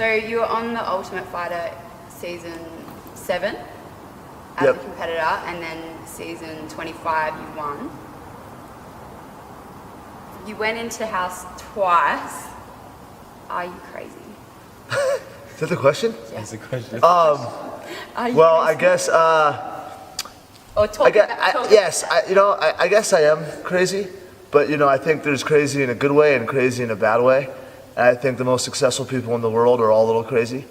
So you were on the Ultimate Fighter season 7 as Yep. a competitor, and then season 25 you won. You went into house twice. Are you crazy? Is that the question? That's the question. Are you Well, I crazy? guess, Or talk about yes, I guess I am crazy, but I think there's crazy in a good way and crazy in a bad way. And I think the most successful people in the world are all a little crazy.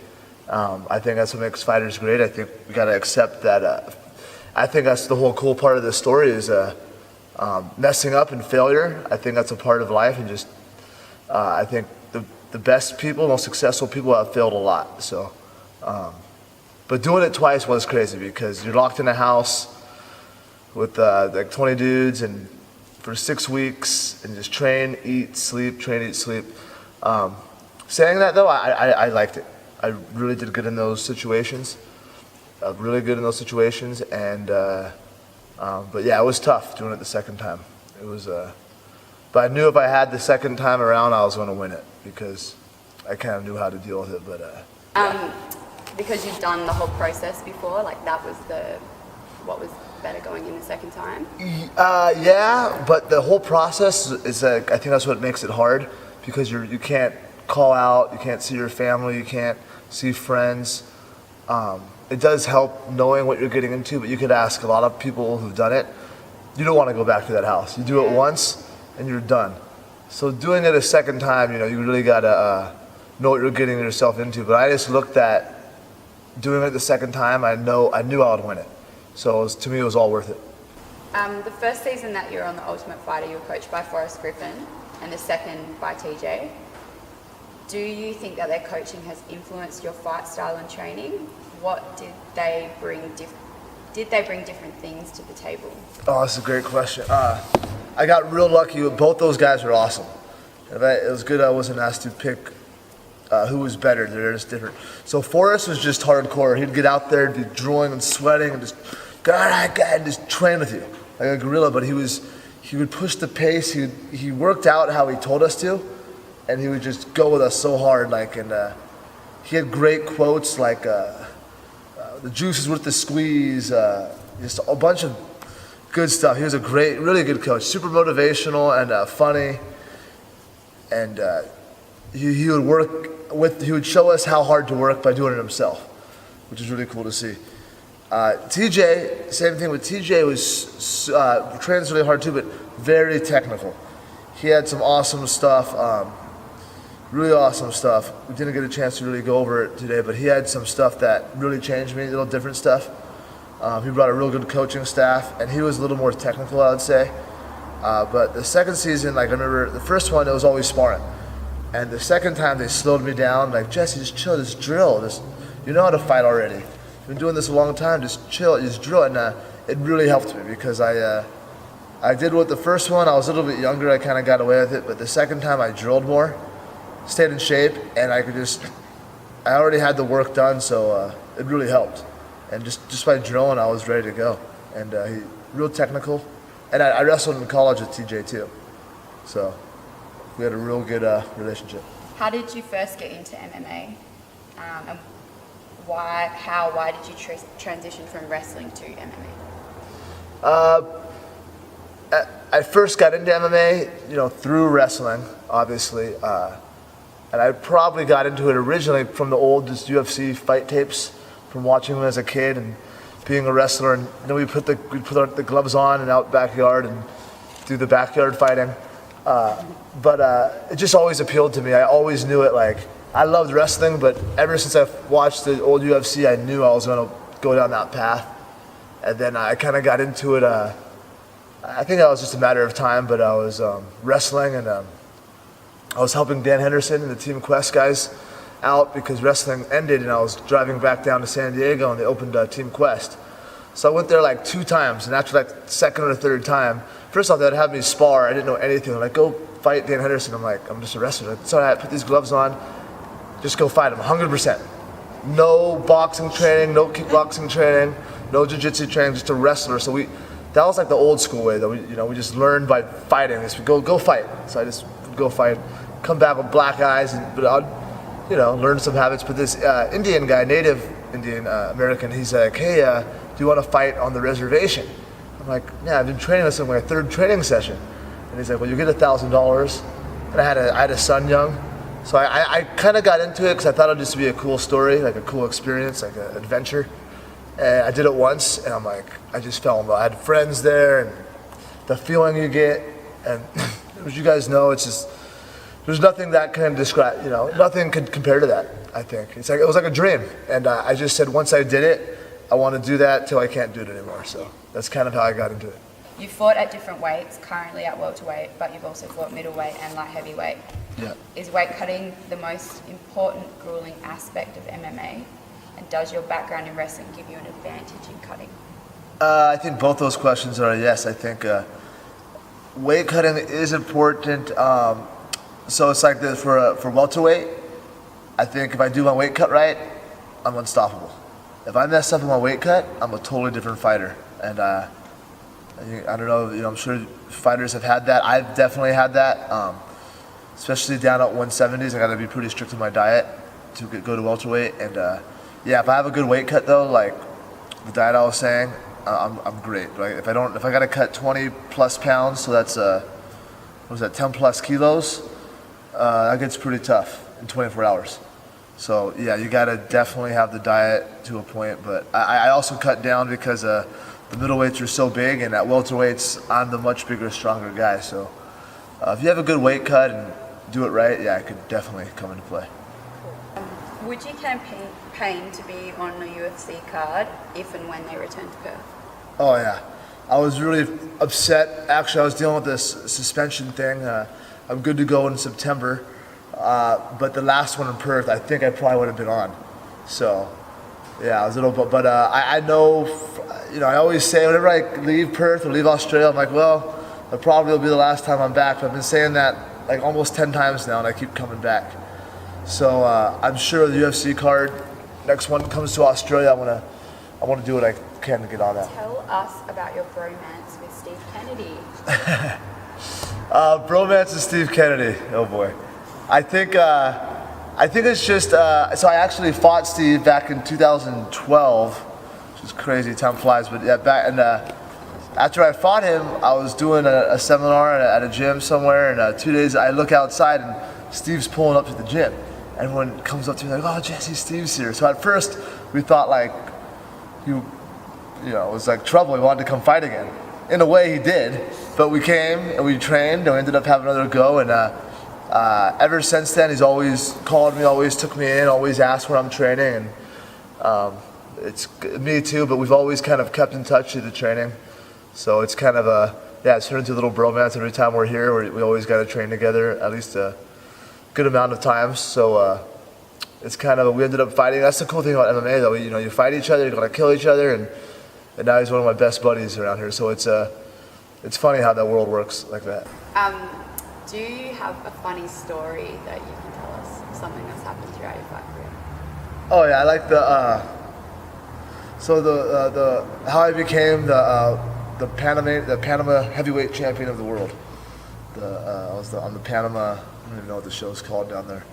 I think that's what makes fighters great. I think we gotta accept that. I think that's the whole cool part of this story is messing up and failure. I think that's a part of life, and just I think the best people, most successful people have failed a lot. So, but doing it twice was crazy because you're locked in a house with like 20 dudes and for 6 weeks and just train, eat, sleep, train, eat, sleep. Saying that though, I liked it. I really did good in those situations. Really good in those situations, and but yeah, it was tough doing it the second time. It was, but I knew if I had the second time around, I was going to win it because I kind of knew how to deal with it. But because you've done the whole process before, like that was what was better going in the second time? Yeah, but the whole process is I think that's what makes it hard because you can't call out, you can't see your family, you can't see friends. It does help knowing what you're getting into, but you could ask a lot of people who've done it. You don't want to go back to that house. You do it once and you're done. So doing it a second time, you really gotta know what you're getting yourself into. But I just looked at doing it the second time. I knew I would win it. So to me, it was all worth it. The first season that you were on the Ultimate Fighter, you were coached by Forrest Griffin, and the second by TJ. Do you think that their coaching has influenced your fight style and training? What did they bring? Did they bring different things to the table? Oh, that's a great question. I got real lucky. Both those guys were awesome. It was good I wasn't asked to pick who was better. They're just different. So Forrest was just hardcore. He'd get out there, be drooling and sweating, and just and just train with you like a gorilla. But he would push the pace. He worked out how he told us to, and he would just go with us so hard. He had great quotes like the juice is worth the squeeze. Just a bunch of good stuff. He was a really good coach. Super motivational and funny. And he would show us how hard to work by doing it himself, which is really cool to see. TJ, same thing with TJ, trains really hard too, but very technical. He had some awesome stuff, really awesome stuff. We didn't get a chance to really go over it today, but he had some stuff that really changed me, a little different stuff. He brought a real good coaching staff, and he was a little more technical, I would say. But the second season, I remember the first one, it was always sparring. And the second time, they slowed me down, like, Jesse, just chill, just drill. You know how to fight already. You've been doing this a long time, just chill, just drill. And it really helped me because I did with the first one, I was a little bit younger, I kind of got away with it. But the second time, I drilled more, stayed in shape, and I already had the work done, so it really helped. And just by drilling, I was ready to go. And he real technical. And I wrestled in college with TJ too. So we had a real good relationship. How did you first get into MMA? And why did you transition from wrestling to MMA? I first got into MMA, through wrestling, obviously. And I probably got into it originally from the old UFC fight tapes, from watching them as a kid and being a wrestler. And then we put the gloves on and out backyard and do the backyard fighting. But it just always appealed to me. I always knew it. I loved wrestling, but ever since I watched the old UFC, I knew I was going to go down that path. And then I kind of got into it. I think that was just a matter of time, but I was wrestling, and I was helping Dan Henderson and the Team Quest guys out because wrestling ended, and I was driving back down to San Diego, and they opened Team Quest. So I went there 2 times, and after the second or third time, first off, they'd have me spar. I didn't know anything. They're like, go fight Dan Henderson. I'm like, I'm just a wrestler. Like, so I put these gloves on, just go fight him, 100%. No boxing training, no kickboxing training, no jiu-jitsu training, just a wrestler. So that was the old school way though. We just learned by fighting. We go fight. So I just would go fight, come back with black eyes, but I'd learn some habits. But this Indian guy, native Indian American, he's like, hey, do you want to fight on the reservation? I'm like, yeah, I've been training this in my third training session. And he's like, well, you get $1,000. And I had a son young. So I kind of got into it because I thought it would just be a cool story, like a cool experience, like an adventure. And I did it once, and I'm like, I just fell in love. I had friends there, and the feeling you get, and as you guys know, it's just, there's nothing that can describe, nothing could compare to that, I think. It was like a dream. And I just said, once I did it, I want to do that till I can't do it anymore. So that's kind of how I got into it. You fought at different weights, currently at welterweight, but you've also fought middleweight and light heavyweight. Yeah. Is weight cutting the most important, grueling aspect of MMA? And does your background in wrestling give you an advantage in cutting? I think both those questions are a yes. I think weight cutting is important. So it's like this for welterweight. I think if I do my weight cut right, I'm unstoppable. If I mess up in my weight cut, I'm a totally different fighter. And I don't know, I'm sure fighters have had that. I've definitely had that, especially down at 170s. I got to be pretty strict with my diet to go to welterweight. And yeah, if I have a good weight cut though, like the diet I was saying, I'm great. Right? If I got to cut 20 plus pounds, so that's 10 plus kilos, that gets pretty tough in 24 hours. So yeah, you got to definitely have the diet to a point. But I also cut down because the middleweights are so big, and at welterweights, I'm the much bigger, stronger guy. So if you have a good weight cut and do it right, yeah, it could definitely come into play. Would you campaign to be on a UFC card if and when they return to Perth? Oh yeah, I was really upset. Actually, I was dealing with this suspension thing. I'm good to go in September, but the last one in Perth, I think I probably would have been on. So yeah, I was a little, but I know, I always say whenever I leave Perth or leave Australia, I'm like, well, it probably will be the last time I'm back. But I've been saying that like almost 10 times now, and I keep coming back. So I'm sure the UFC card, next one comes to Australia, I want to do what I can to get on that. Tell us about your bromance with Steve Kennedy. Bromance with Steve Kennedy. Oh boy, I think it's just. So I actually fought Steve back in 2012, which is crazy. Time flies, but yeah, after I fought him, I was doing a seminar at a gym somewhere, and 2 days I look outside and Steve's pulling up to the gym. Everyone comes up to me like, "Oh, Jesse, Steve's here." So at first we thought like it was like trouble. He wanted to come fight again. In a way, he did. But we came and we trained and we ended up having another go. And ever since then, he's always called me, always took me in, always asked where I'm training. And it's me too. But we've always kind of kept in touch through the training. So it's kind of it's turned into a little bromance every time we're here. We always got to train together at least a good amount of times. So it's kind of we ended up fighting. That's the cool thing about MMA though. You fight each other, you're gonna kill each other, and now he's one of my best buddies around here. So it's funny how that world works like that. Do you have a funny story that you can tell us? Something that's happened throughout your fight career? Oh yeah, I like the how I became the Panama heavyweight champion of the world. I was on the Panama. I don't even know what the show's called down there.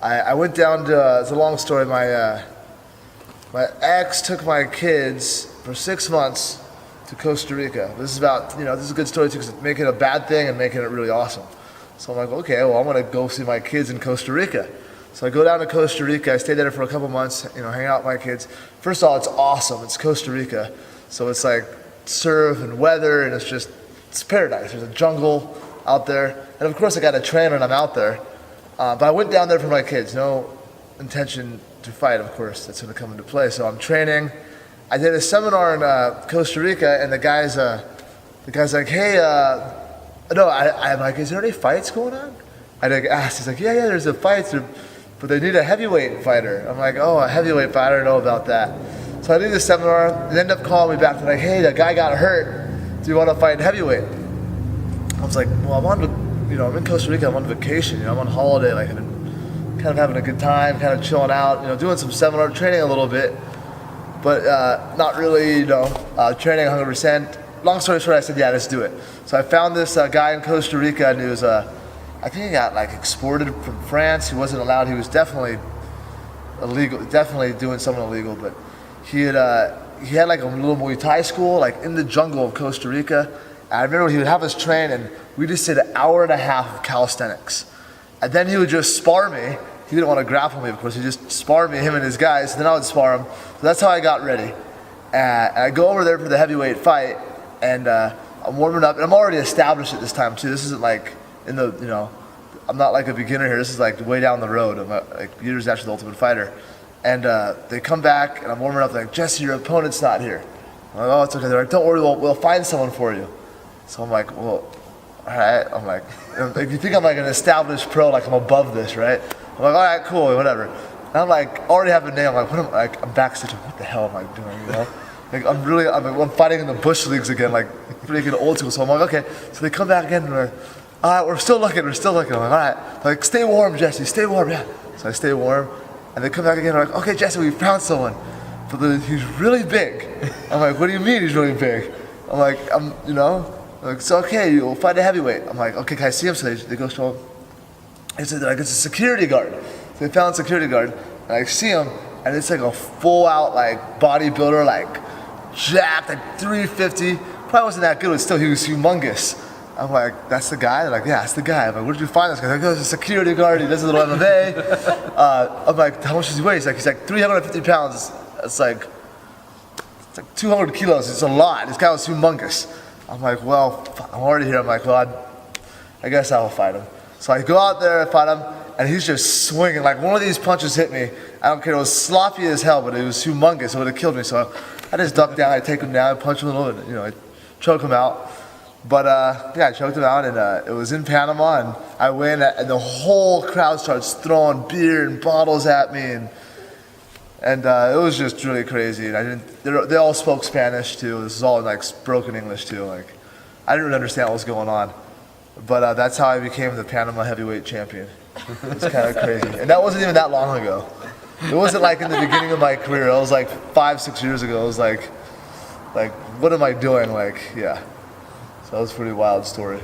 I went down to. It's a long story. My ex took my kids for 6 months to Costa Rica. This is about this is a good story too, because it's making it a bad thing and making it really awesome. So I'm like, okay, well I'm gonna go see my kids in Costa Rica. So I go down to Costa Rica. I stayed there for a couple months. Hang out with my kids. First of all, it's awesome. It's Costa Rica, so it's like surf and weather, and it's paradise. There's a jungle out there, and of course I got to train when I'm out there. But I went down there for my kids. No intention to fight, of course. That's going to come into play. So I'm training. I did a seminar in Costa Rica, and the guy's like, hey, I'm like, is there any fights going on? I asked. He's like, yeah, there's a fight, but they need a heavyweight fighter. I'm like, oh, a heavyweight fighter. I don't know about that. So I did the seminar. They ended up calling me back. They're like, hey, that guy got hurt. Do you want to fight heavyweight? I was like, well, I'm in Costa Rica. I'm on vacation. I'm on holiday. Like, I've been kind of having a good time, kind of chilling out. Doing some seminar training a little bit, but not really. Training 100%. Long story short, I said, yeah, let's do it. So I found this guy in Costa Rica, and he was, I think he got like exported from France. He wasn't allowed. He was definitely illegal, definitely doing something illegal. But he had like a little Muay Thai school like in the jungle of Costa Rica. And I remember he would have us train, and we just did an hour and a half of calisthenics, and then he would just spar me. He didn't want to grapple me, of course. He just sparred me, him and his guys. And then I would spar him. So that's how I got ready. And I go over there for the heavyweight fight, and I'm warming up, and I'm already established at this time too. This isn't like I'm not like a beginner here. This is like way down the road. I'm like years after the Ultimate Fighter. And they come back, and I'm warming up. They're like, Jesse, your opponent's not here. I'm like, oh, it's okay. They're like, don't worry, we'll find someone for you. So I'm like, well, all right. I'm like, if you think I'm like an established pro, like I'm above this, right? I'm like, all right, cool, whatever. And I'm like, already have a name. I'm like, I'm backstage. What the hell am I doing? You know, like I'm fighting in the bush leagues again, like freaking old school. So I'm like, okay. So they come back again, and they're like, all right, we're still looking. I'm like, all right. They're like, stay warm, Jesse, stay warm, yeah. So I stay warm, and they come back again. They're like, okay, Jesse, we found someone. But he's really big. I'm like, what do you mean he's really big? I'm like, like, it's okay, you'll fight a heavyweight. I'm like, okay, can I see him? So they go show him. It's like it's a security guard. So they found a security guard, and I see him, and it's like a full out like bodybuilder, like jacked, like 350. Probably wasn't that good, but still he was humongous. I'm like, that's the guy? They're like, yeah, that's the guy. I'm like, where did you find this guy? They're like, oh, he's a security guard, he does a little MMA. I'm like, how much does he weigh? He's like 350 pounds. It's like 200 kilos. It's a lot. This guy was humongous. I'm like, well, I'm already here. I'm like, well, I guess I'll fight him. So I go out there and fight him, and he's just swinging. Like, one of these punches hit me. I don't care. It was sloppy as hell, but it was humongous. It would have killed me. So I just duck down. I take him down. I punch him a little bit. I choke him out. But, I choked him out, and it was in Panama, and I win, and the whole crowd starts throwing beer and bottles at me, and it was just really crazy. And they all spoke Spanish, too. This was all in, like, broken English, too. Like, I didn't really understand what was going on. But that's how I became the Panama heavyweight champion. It's kind of crazy. And that wasn't even that long ago. It wasn't like in the beginning of my career. It was like 5-6 years ago. It was like, what am I doing? Like, yeah. So that was a pretty wild story.